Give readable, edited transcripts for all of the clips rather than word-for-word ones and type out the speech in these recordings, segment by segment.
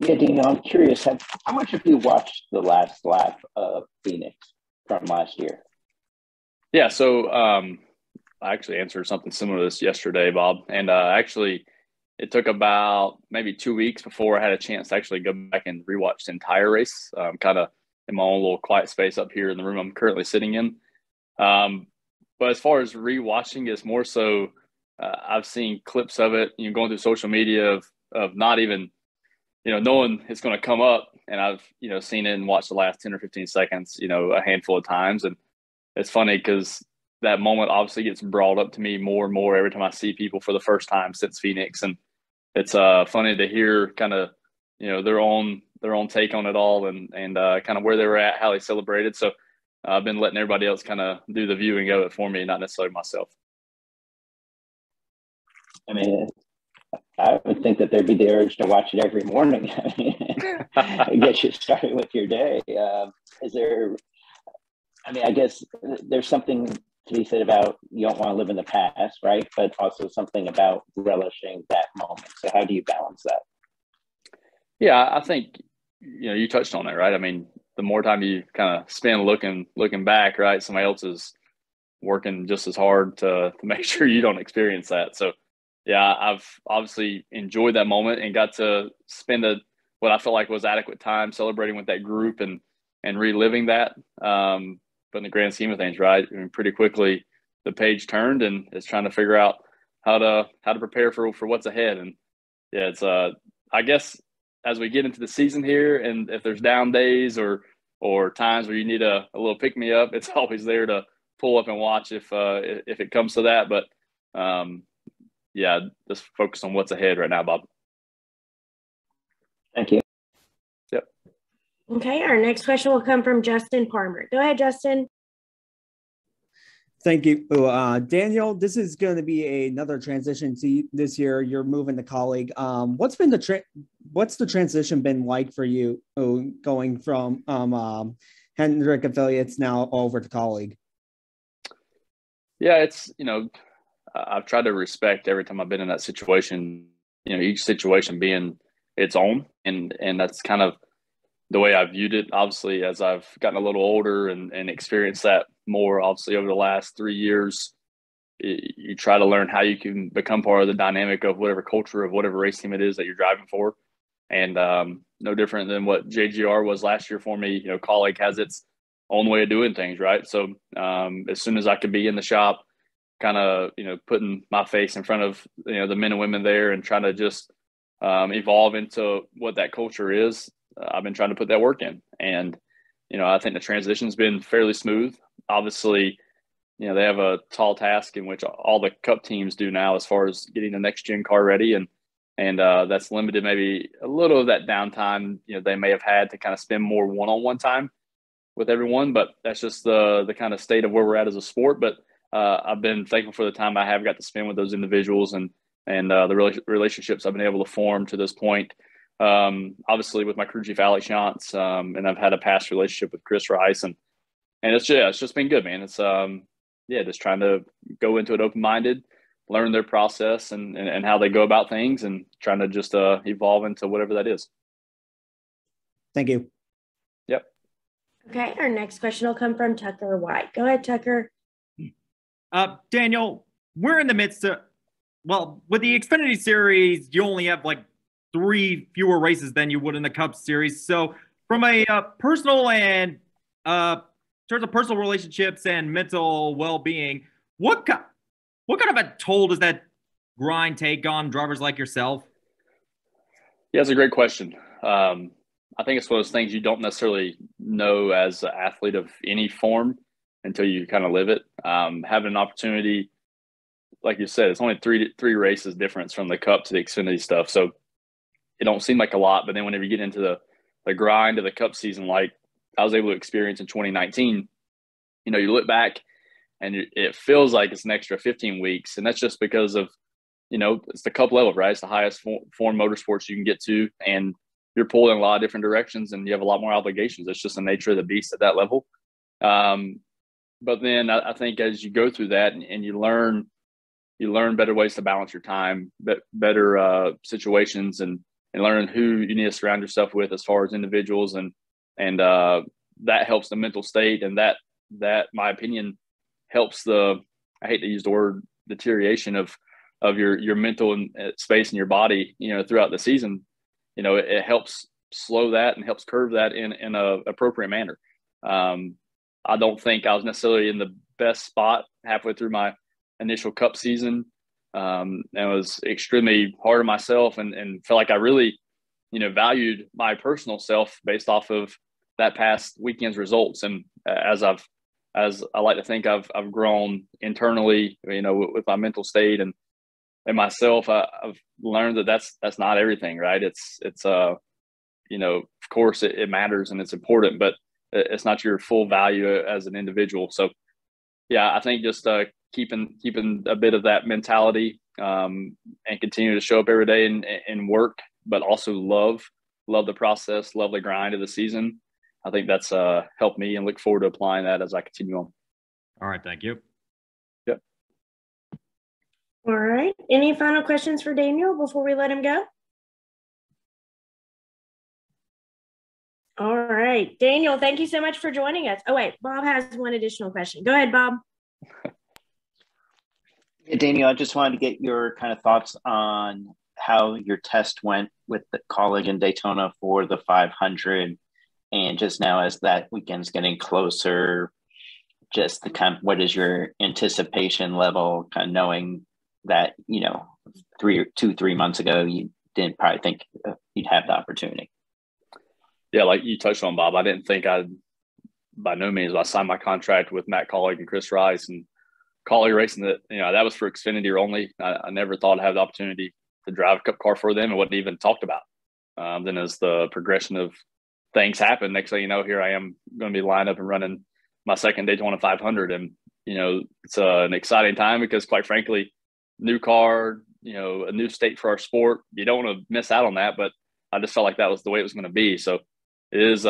Yeah, Daniel, I'm curious, how much have you watched the last lap of Phoenix from last year? Yeah, so I actually answered something similar to this yesterday, Bob. And actually, it took about maybe 2 weeks before I had a chance to actually go back and rewatch the entire race, kind of in my own little quiet space up here in the room I'm currently sitting in. Um, but as far as rewatching, it's more so I've seen clips of it, going through social media of not even knowing it's going to come up, and I've seen it and watched the last 10 or 15 seconds, a handful of times, and it's funny because that moment obviously gets brought up to me more and more every time I see people for the first time since Phoenix, and it's funny to hear kind of their own take on it all, and kind of where they were at, how they celebrated. So I've been letting everybody else kind of do the viewing of it for me, not necessarily myself. I mean, I would think that there'd be the urge to watch it every morning. I mean, get you started with your day. Is there? I mean, I guess there's something to be said about you don't want to live in the past, right? But also something about relishing that moment. So how do you balance that? Yeah, I think you touched on it, right? I mean, the more time you kind of spend looking back, right? Somebody else is working just as hard to make sure you don't experience that. So yeah, I've obviously enjoyed that moment and got to spend what I felt like was adequate time celebrating with that group and reliving that. But in the grand scheme of things, right? I mean, pretty quickly the page turned and it's trying to figure out how to prepare for what's ahead. And yeah, it's I guess as we get into the season here, and if there's down days or times where you need a little pick me up, it's always there to pull up and watch if it comes to that. But yeah, just focus on what's ahead right now, Bob. Thank you. Yep. Okay, our next question will come from Justin Parmer. Go ahead, Justin. Thank you. Daniel, this is going to be another transition to this year. You're moving to Colleague. What's the transition been like for you going from Hemric affiliates now over to Colleague? Yeah, it's I've tried to respect every time I've been in that situation, each situation being its own. And that's kind of the way I viewed it, obviously, as I've gotten a little older and experienced that more, obviously, over the last 3 years. You try to learn how you can become part of the dynamic of whatever culture of whatever race team it is that you're driving for. And no different than what JGR was last year for me. Colleague has its own way of doing things, right? So as soon as I could be in the shop, kind of, putting my face in front of, the men and women there and trying to just evolve into what that culture is, I've been trying to put that work in. And, I think the transition's been fairly smooth. Obviously, they have a tall task in which all the cup teams do now as far as getting the next gen car ready. And that's limited maybe a little of that downtime, they may have had to kind of spend more one-on-one time with everyone, but that's just the kind of state of where we're at as a sport. But I've been thankful for the time I have got to spend with those individuals and the relationships I've been able to form to this point. Obviously with my crew chief Alex Shantz, and I've had a past relationship with Chris Rice, and it's just been good, man. It's just trying to go into it open-minded, learn their process and how they go about things, and trying to just evolve into whatever that is. Thank you. Yep. Okay, our next question will come from Tucker White. Go ahead, Tucker. Daniel, we're in the midst of, with the Xfinity Series, you only have like 3 fewer races than you would in the Cup Series. So from a personal and in terms of personal relationships and mental well-being, what kind of a toll does that grind take on drivers like yourself? Yeah, it's a great question. I think it's one of those things you don't necessarily know as an athlete of any form until you kind of live it. Having an opportunity, like you said, it's only three races difference from the Cup to the Xfinity stuff. So it don't seem like a lot, but then whenever you get into the grind of the Cup season, like I was able to experience in 2019, you look back and it feels like it's an extra 15 weeks. And that's just because of, it's the Cup level, right? It's the highest form motorsports you can get to. And you're pulled in a lot of different directions and you have a lot more obligations. It's just the nature of the beast at that level. But then I think as you go through that and you learn better ways to balance your time, better situations and learning who you need to surround yourself with as far as individuals, and that helps the mental state, and that my opinion helps I hate to use the word deterioration of your mental space in your body, throughout the season. It helps slow that and helps curve that in a appropriate manner. I don't think I was necessarily in the best spot halfway through my initial Cup season. And it was extremely hard on myself, and felt like I really, valued my personal self based off of that past weekend's results. And as I like to think I've grown internally, with my mental state and myself, I've learned that that's not everything, right? It's of course it matters and it's important, but it's not your full value as an individual. So yeah, I think just keeping a bit of that mentality, and continue to show up every day and work, but also love the process, love the grind of the season. I think that's helped me, and look forward to applying that as I continue on. All right. Thank you. Yep. All right. Any final questions for Daniel before we let him go? All right. Daniel, thank you so much for joining us. Oh, wait. Bob has one additional question. Go ahead, Bob. Daniel, I just wanted to get your kind of thoughts on how your test went with the colleague in Daytona for the 500, and just now as that weekend's getting closer, just the kind of, what is your anticipation level, kind of knowing that 3 months ago you didn't probably think you'd have the opportunity. Yeah, like you touched on, Bob, I didn't think by no means, I signed my contract with Matt Colleague and Chris Rice and Colleague Racing, that was for Xfinity only. I never thought I'd have the opportunity to drive a Cup car for them. It wasn't even talked about. Then as the progression of things happened, next thing you know, here I am going to be lined up and running my second Daytona 500. And, it's an exciting time because, quite frankly, new car, a new state for our sport. You don't want to miss out on that, but I just felt like that was the way it was going to be. So it is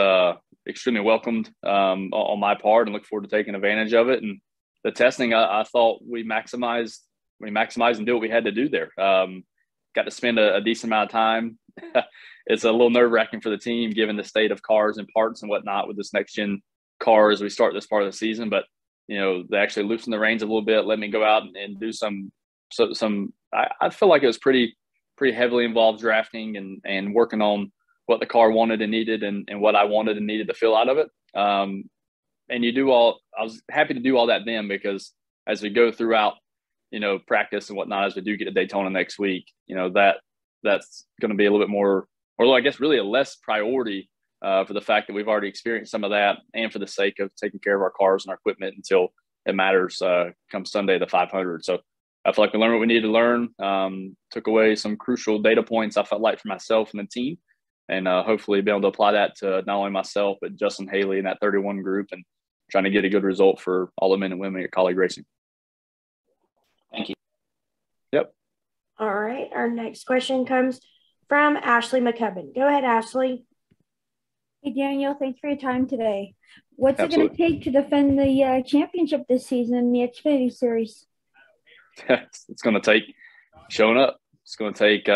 extremely welcomed on my part, and look forward to taking advantage of it. And the testing, I thought we maximized and did what we had to do there. Got to spend a decent amount of time. It's a little nerve-wracking for the team, given the state of cars and parts and whatnot with this next-gen car as we start this part of the season. But, they actually loosened the reins a little bit, let me go out and do some I feel like it was pretty heavily involved drafting and working on what the car wanted and needed, and what I wanted and needed to feel out of it. And I was happy to do all that then, because as we go throughout, practice and whatnot, as we do get to Daytona next week, that's going to be a little bit more, or I guess really a less priority for the fact that we've already experienced some of that, and for the sake of taking care of our cars and our equipment until it matters come Sunday, the 500. So I feel like we learned what we needed to learn, took away some crucial data points I felt like for myself and the team, and hopefully be able to apply that to not only myself, but Justin Haley and that 31 group, and trying to get a good result for all the men and women at Colleague Racing. Thank you. Yep. All right. Our next question comes from Ashley McCubbin. Go ahead, Ashley. Hey, Daniel, thanks for your time today. What's Absolutely. it going to take to defend the championship this season in the Xfinity Series? It's going to take showing up. It's going to take,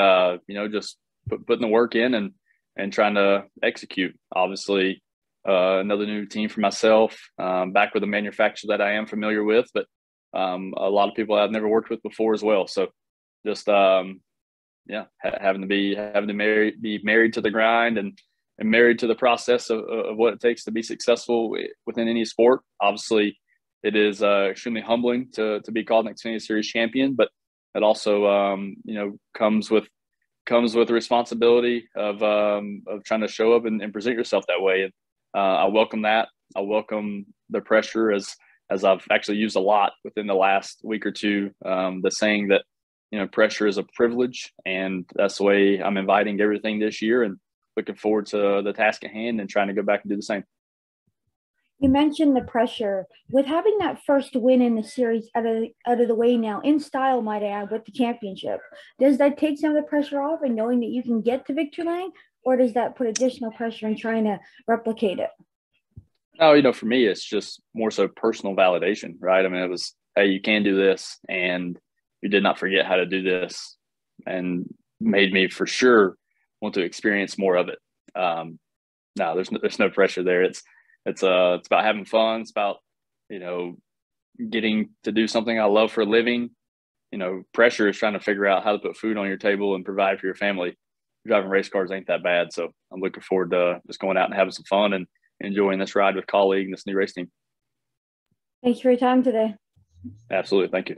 just putting the work in and trying to execute. Obviously, another new team for myself, back with a manufacturer that I am familiar with, but a lot of people I've never worked with before as well. So just, having to be married to the grind and married to the process of what it takes to be successful within any sport. Obviously, it is extremely humbling to be called an Xfinity Series champion, but it also, comes with the responsibility of trying to show up and present yourself that way. And I welcome that. I welcome the pressure, as I've actually used a lot within the last week or two, the saying that, pressure is a privilege, and that's the way I'm inviting everything this year, and looking forward to the task at hand and trying to go back and do the same. You mentioned the pressure. With having that first win in the series out of the way now, in style, might I add, with the championship, does that take some of the pressure off and knowing that you can get to victory lane, or does that put additional pressure in trying to replicate it? No, for me, it's just more so personal validation, right? I mean, it was, hey, you can do this, and you did not forget how to do this, and made me for sure want to experience more of it. No, there's no pressure there. It's about having fun. It's about, you know, getting to do something I love for a living. You know, pressure is trying to figure out how to put food on your table and provide for your family. Driving race cars ain't that bad. So I'm looking forward to just going out and having some fun and enjoying this ride with colleague and this new race team. Thanks for your time today. Absolutely. Thank you.